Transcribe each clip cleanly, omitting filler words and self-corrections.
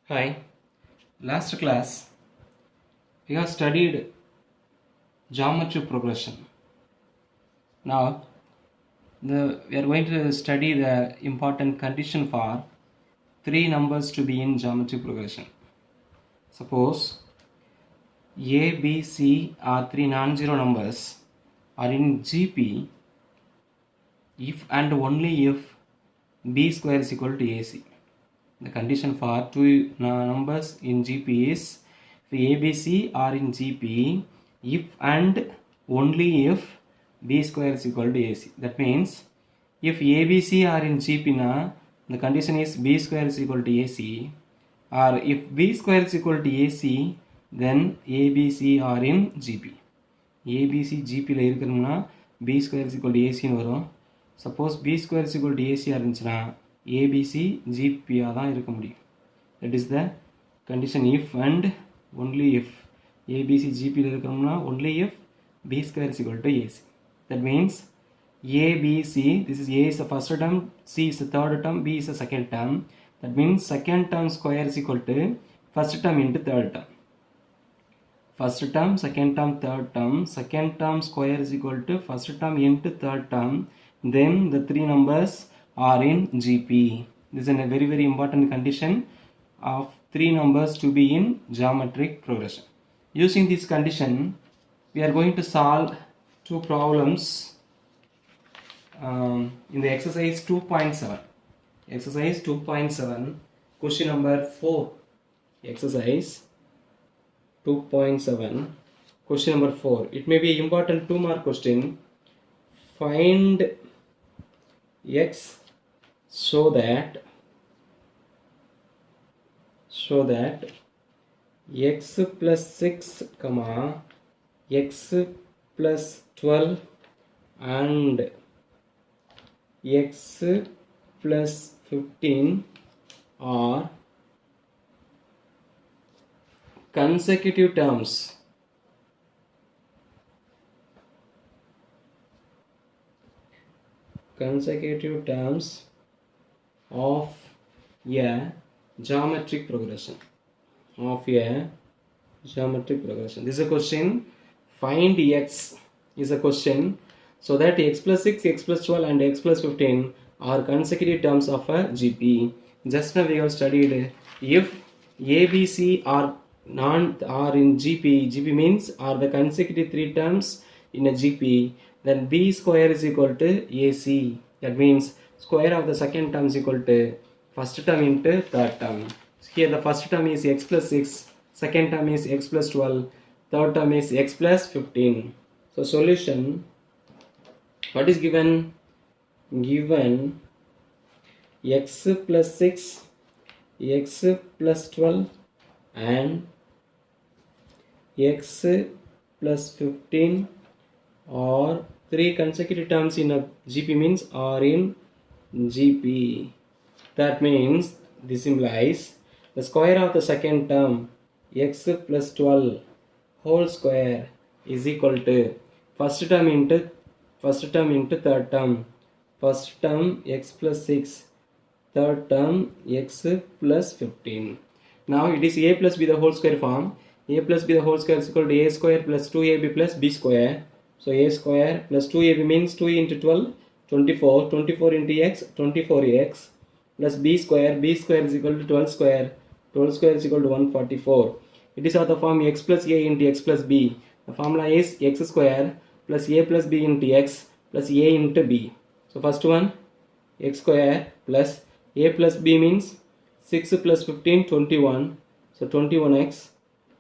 Hi, last class we have studied geometry progression. Now we are going to study the important condition for three numbers to be in geometry progression. Suppose A, B, C are three non-zero numbers are in GP if and only if B square is equal to AC. The condition for two numbers in GP is if ABC are in GP if and only if B square is equal to AC. That means if ABC are in GP na, the condition is B square is equal to AC, or if B square is equal to AC, then ABC are in GP. ABC GP la irukkumna B square is equal to AC nu varum. Suppose B square is equal to AC இருந்துச்சுனா ABC GP தான் இருக்க முடியும். That is the condition if and only if ABC GP ல இருக்கணும்னா only if B square is equal to AC. That means ABC, this is A is the first term, C is the third term, B is the second term. That means second term square is equal to first term into third term. First term, second term, third term. Second term square is equal to first term into third term. Then the three numbers are in GP. This is a very important condition of three numbers to be in geometric progression. Using this condition, we are going to solve two problems in the exercise 2.7. Exercise 2.7, question number 4. Exercise 2.7, question number 4. It may be important 2-mark question. Find x so that x plus 6 comma x plus 12 and x plus 15 are consecutive terms of a geometric progression. This is a question. Find x is a question so that x plus 6, x plus 12 and x plus 15 are consecutive terms of a GP. Just now we have studied if ABC are in GP, GP means are the consecutive three terms in a GP, then B square is equal to AC. That means square of the second term is equal to first term into third term. Here the first term is x plus 6, second term is x plus 12, third term is x plus 15. So solution, what is given? Given x plus 6, x plus 12 and x plus 15 are three consecutive terms in a GP, means are in GP. That means this implies the square of the second term x plus 12 whole square is equal to first term into third term. First term x plus 6, third term x plus 15. Now it is a plus b the whole square form. A plus b the whole square is equal to a square plus 2ab plus b square. So a square plus 2ab means 2 into 12, 24. 24 into x, 24x plus b square is equal to 12 square. 12 square is equal to 144. It is of the form x plus a into x plus b. The formula is x square plus a plus b into x plus a into b. So first one, x square plus a plus b means 6 plus 15, 21. So 21x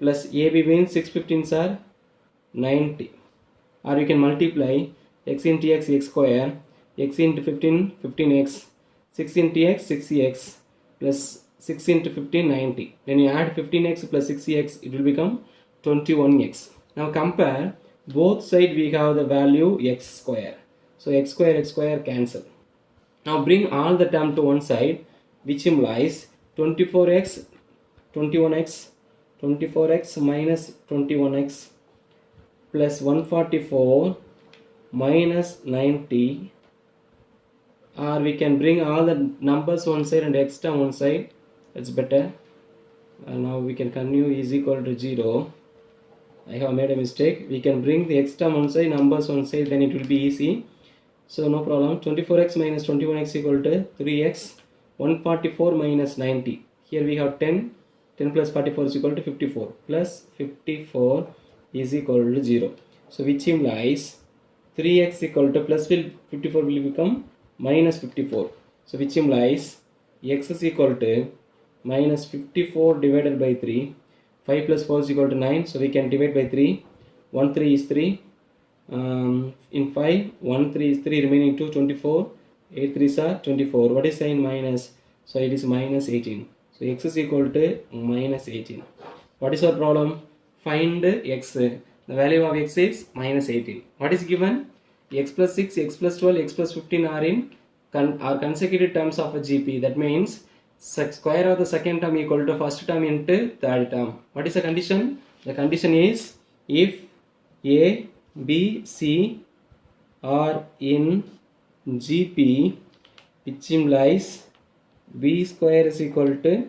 plus ab means 6 15s are 90. Or you can multiply x into x, x square, x into 15, 15x, 6 into x, 6x, plus 6 into 15, 90. Then you add 15x plus 6x, it will become 21x. Now compare, both sides we have the value x square. So x square cancel. Now bring all the term to one side, which implies 24x, 21x, 24x minus 21x plus 144 minus 90, or we can bring all the numbers one side and x term one side. That's better. Now we can continue is equal to 0. I have made a mistake. We can bring the x term one side, numbers one side, then it will be easy. So no problem. 24x minus 21x equal to 3x. 144 minus 90. Here we have 10. 10 plus 44 is equal to 54. Plus 54 is equal to 0. So which implies 3x equal to plus 54 will become minus 54. So which implies x is equal to minus 54 divided by 3. 5 plus 4 is equal to 9. So we can divide by 3. 1 3 is 3. In 5, 1 3 is 3, remaining 2, 24. 8 3s are 24. What is sign minus? So it is minus 18. So x is equal to minus 18. What is our problem? Find x. The value of x is minus 18. What is given? X plus 6, x plus 12, x plus 15 are in consecutive terms of a GP. That means square of the second term equal to first term into third term. What is the condition? The condition is if A, B, C are in GP, which implies B square is equal to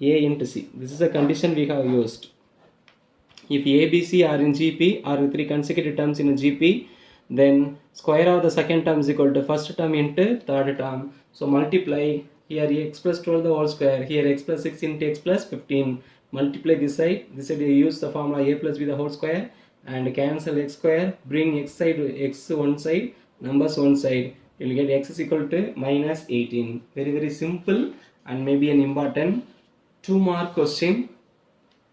A into C. This is a condition we have used. If A, B, C are in GP, or three consecutive terms in a GP, then square of the second term is equal to first term into third term. So multiply here x plus 12 the whole square, here x plus 6 into x plus 15. Multiply this side you use the formula a plus b the whole square and cancel x square, bring x one side, numbers one side. You will get x is equal to minus 18. Very simple and maybe an important 2-mark question,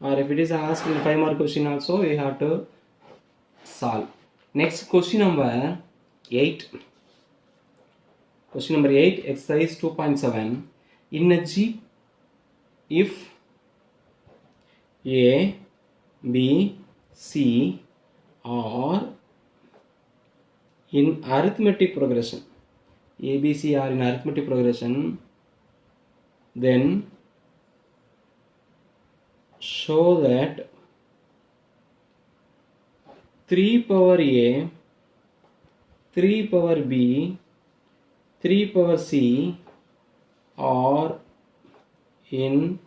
or if it is asked in 5-mark question also we have to solve. Next question number 8. Question number 8, exercise 2.7. In a G, if A, B, C are in arithmetic progression, A, B, C are in arithmetic progression, then show that 3 power A, 3 power B, 3 power C are in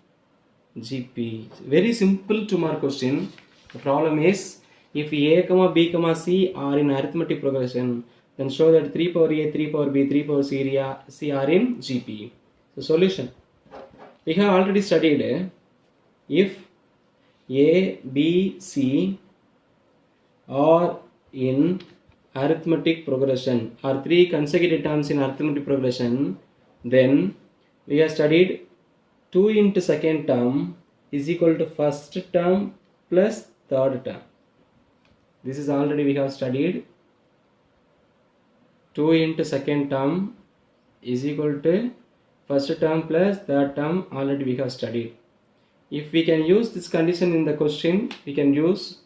GP. Very simple 2-mark question. The problem is if A, B, C are in arithmetic progression, then show that 3 power A, 3 power B, 3 power C are in GP. So solution. We have already studied if A, B, C are in arithmetic progression or 3 consecutive terms in arithmetic progression, then we have studied 2 into second term is equal to first term plus third term. This is already we have studied. 2 into second term is equal to first term plus third term, already we have studied. If we can use this condition in the question, we can use.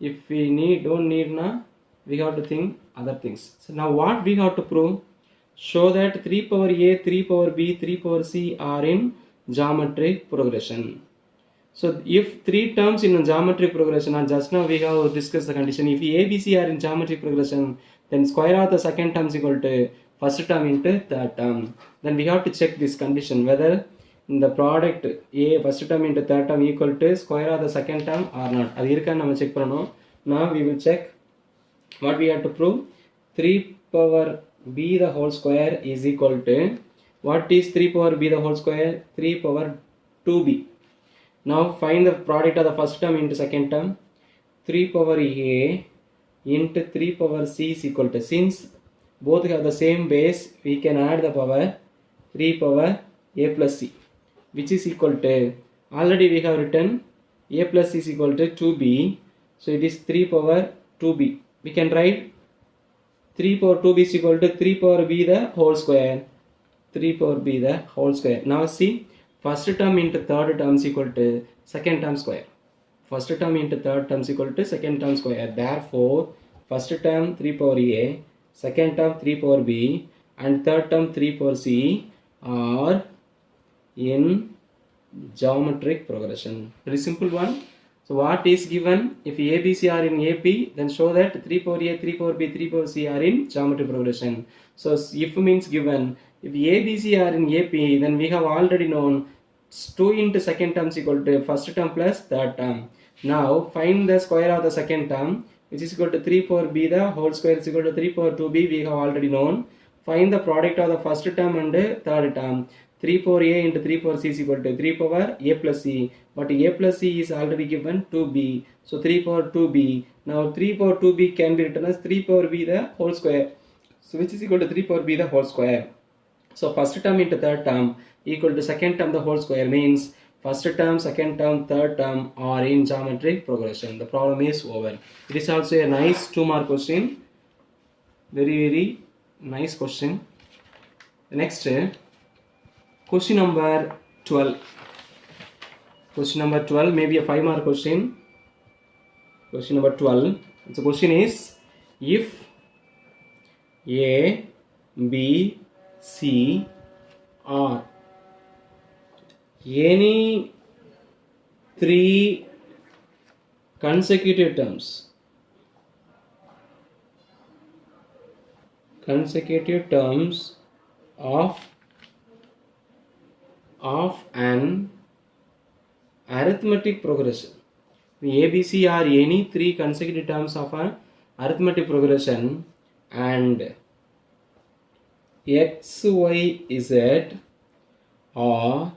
If we don't need now, we have to think other things. So now what we have to prove? Show that 3 power A, 3 power B, 3 power C are in geometric progression. So if 3 terms in a geometric progression, and just now we have discussed the condition, if A, B, C are in geometric progression, then square of the second term is equal to first term into third term. Then we have to check this condition whether the product A first term into third term equal to square of the second term or not. Adu irukka nama check pannom. Now we will check what we have to prove. 3 power B the whole square is equal to, what is 3 power B the whole square? 3 power 2B. Now find the product of the first term into second term. 3 power A into 3 power C is equal to, since both have the same base, we can add the power 3 power A plus C, which is equal to, already we have written A plus C is equal to 2B, so it is 3 power 2B. We can write 3 power 2B is equal to 3 power B the whole square. 3 power B the whole square. Now see, first term into third term is equal to second term square. First term into third term is equal to second term square. Therefore, first term 3 power A, second term 3 power B, and third term 3 power C are in geometric progression. Very simple one. So what is given? If A, B, C are in AP, then show that 3 power A, 3 power B, 3 power C are in geometric progression. So if means given. If A, B, C are in AP, then we have already known 2 into second term is equal to first term plus third term. Now find the square of the second term, which is equal to 3 power b, the whole square is equal to 3 power 2b, we have already known. Find the product of the first term and third term. 3 power a into 3 power c is equal to 3 power a plus c, but a plus c is already given 2b, so 3 power 2b. Now 3 power 2b can be written as 3 power b the whole square, so which is equal to 3 power b the whole square. So first term into third term equal to second term the whole square, means first term, second term, third term are in geometric progression. The problem is over. It is also a nice 2-mark question. Very nice question. The next question number 12. Question number 12 may be a 5-mark question. Question number 12. The question is, if A, B, C are any 3 consecutive terms of an arithmetic progression. ABC are any 3 consecutive terms of an arithmetic progression, and X, Y, Z are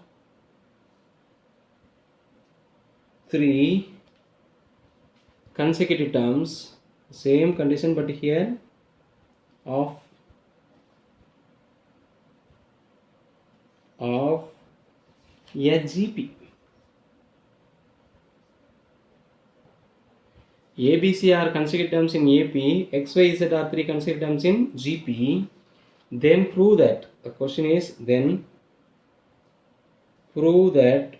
3 consecutive terms, same condition but here of a GP. ABC are consecutive terms in AP, X, Y, Z are 3 consecutive terms in GP. Then prove that. The question is, then prove that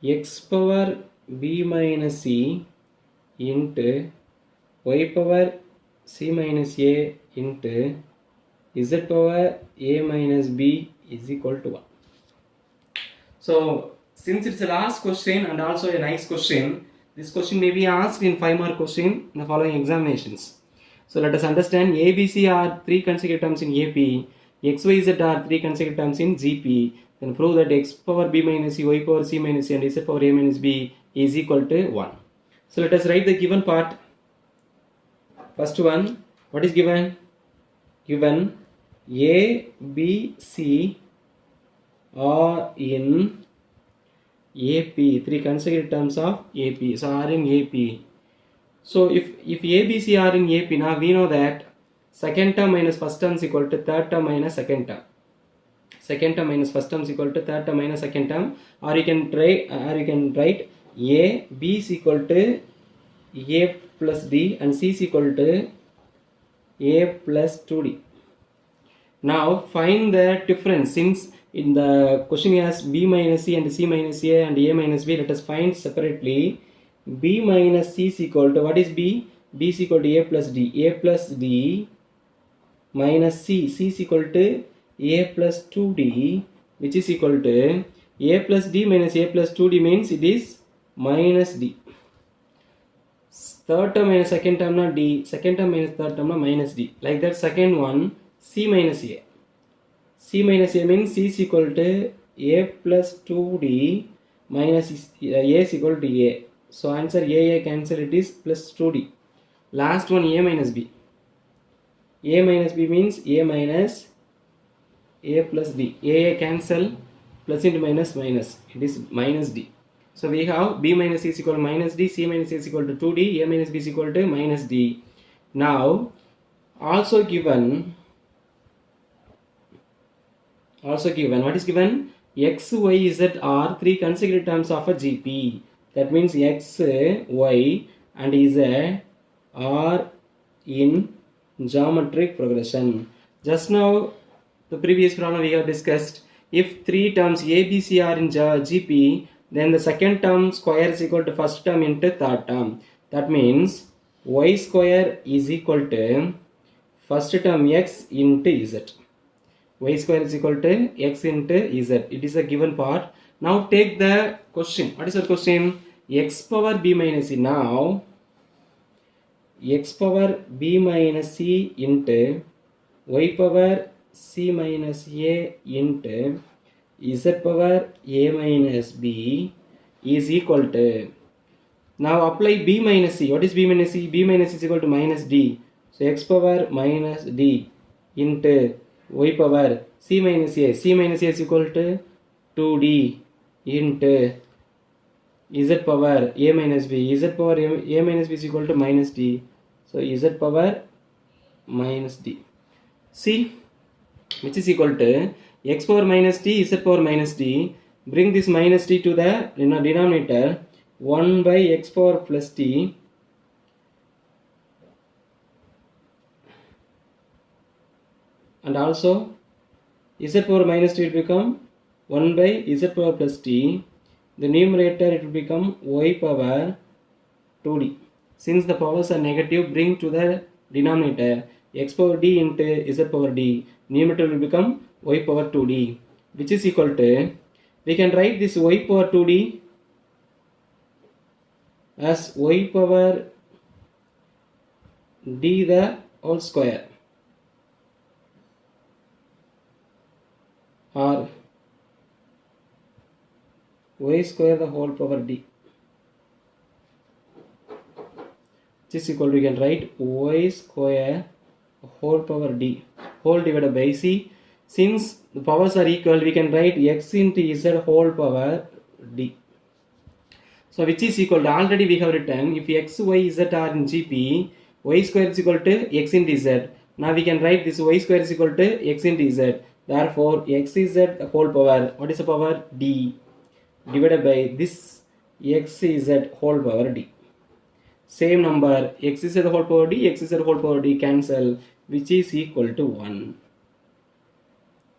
X power B minus C into Y power C minus A into Z power A minus B is equal to 1. So since it's the last question and also a nice question, this question may be asked in 5-mark question in the following examinations. So let us understand, ABC are 3 consecutive terms in AP, XYZ are 3 consecutive terms in GP. Then prove that X power B minus C, Y power C minus C and Z power A minus B is equal to 1. So let us write the given part. First one, what is given? Given A, B, C are in AP, 3 consecutive terms of AP, so are in AP. So if ABC are in AP, now we know that second term minus first term is equal to third term minus second term. Second term minus first term is equal to third term minus second term, or you can write A, B is equal to A plus D and C is equal to A plus 2D. Now find the difference. Since in the question has B minus C and C minus A and A minus B, let us find separately. B minus C is equal to, what is B? B is equal to A plus D. A plus D minus C. C is equal to A plus 2D, which is equal to A plus D minus A plus 2D means it is minus D. Third term minus second term na D. Second term minus third term na minus D. Like that, second one C minus A. C minus A means C is equal to A plus 2D minus A is equal to A. So answer A cancel, it is plus 2D. Last one A minus B. A minus B means A minus A plus D. A cancel, plus into minus minus. It is minus D. So we have B minus C is equal to minus D, C minus A is equal to 2D, A minus B is equal to minus D. Now also given, what is given? X, Y, Z are 3 consecutive terms of a GP. That means X, Y and Z are in geometric progression. Just now the previous problem we have discussed, if 3 terms A, B, C are in GP, then the second term square is equal to first term into third term. That means Y square is equal to first term X into Z. Y square is equal to X into Z. It is a given part. Now take the question. What is the question? X power B minus C. Now X power B minus C into Y power C minus A into z power a minus b is equal to, now apply b minus c. What is b minus c? B minus c is equal to minus d. So x power minus d into y power c minus a. C minus a is equal to 2d into z power a minus b. Z power a minus b is equal to minus d. So z power minus d. C, which is equal to x power minus d, z power minus d. Bring this minus d to the denominator. 1 by x power plus d and also z power minus d will become 1 by z power plus d. The numerator it will become y power 2d. Since the powers are negative, bring to the denominator x power d into z power d. Numerator will become y power 2d, which is equal to, we can write this y power 2d as y power d the whole square, or y square the whole power d, which is equal to, we can write y square whole power d whole divided by c. Since the powers are equal, we can write x into z whole power d. So which is equal to, already we have written, if x, y, z are in GP, y square is equal to x into z. Now we can write this y square is equal to x into z. Therefore x is z whole power, what is the power? D, divided by this x is z whole power d. Same number, x is z whole power d, x is z whole power d cancel, which is equal to 1.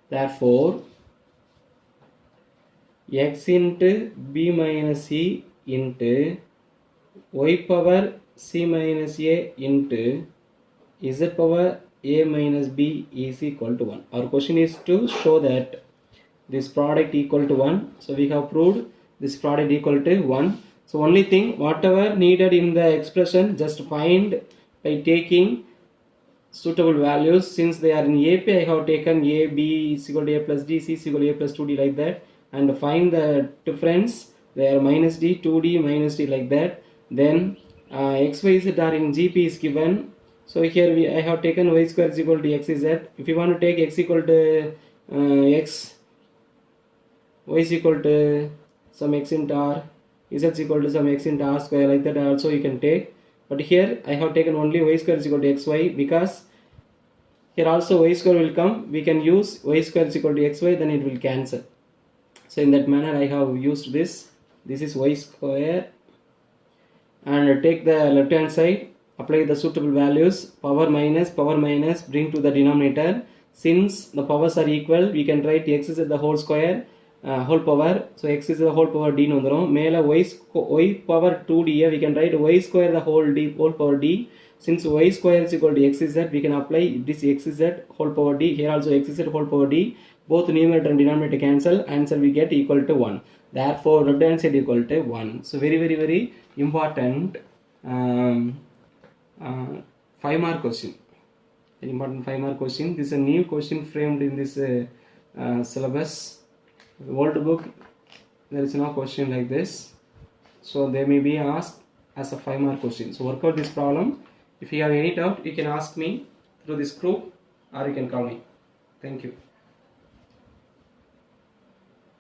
Therefore x into b minus c into y power c minus a into z power a minus b is equal to 1. Our question is to show that this product equal to 1. So we have proved this product equal to 1. So only thing, whatever needed in the expression, just find by taking suitable values. Since they are in AP, I have taken a, b is equal to a plus d, c is equal to a plus 2d like that, and find the difference. They are minus d, 2d, minus d like that. Then x, y, z are in GP is given. So here I have taken y square is equal to x z. If you want to take x equal to x, y is equal to some x into r, z is equal to some x into r square, like that also you can take. But here I have taken only y square is equal to xy, because here also y square will come. We can use y square is equal to xy, then it will cancel. So in that manner I have used this. This is y square, and take the left hand side, apply the suitable values, power minus, bring to the denominator. Since the powers are equal, we can write x is the whole square whole power. So x is the whole power d nu vandurum. Mela y power 2d, we can write y square the whole power d. Since y square is equal to x z, we can apply this x z whole power d. Here also x z whole power d. Both numerator and denominator cancel. Answer we get equal to 1. Therefore left hand side equal to 1. So very important 5-mark question. Very important 5-mark question. This is a new question framed in this syllabus. Old book, there is no question like this. So they may be asked as a 5-mark question. So work out this problem. If you have any doubt, you can ask me through this group, or you can call me. Thank you.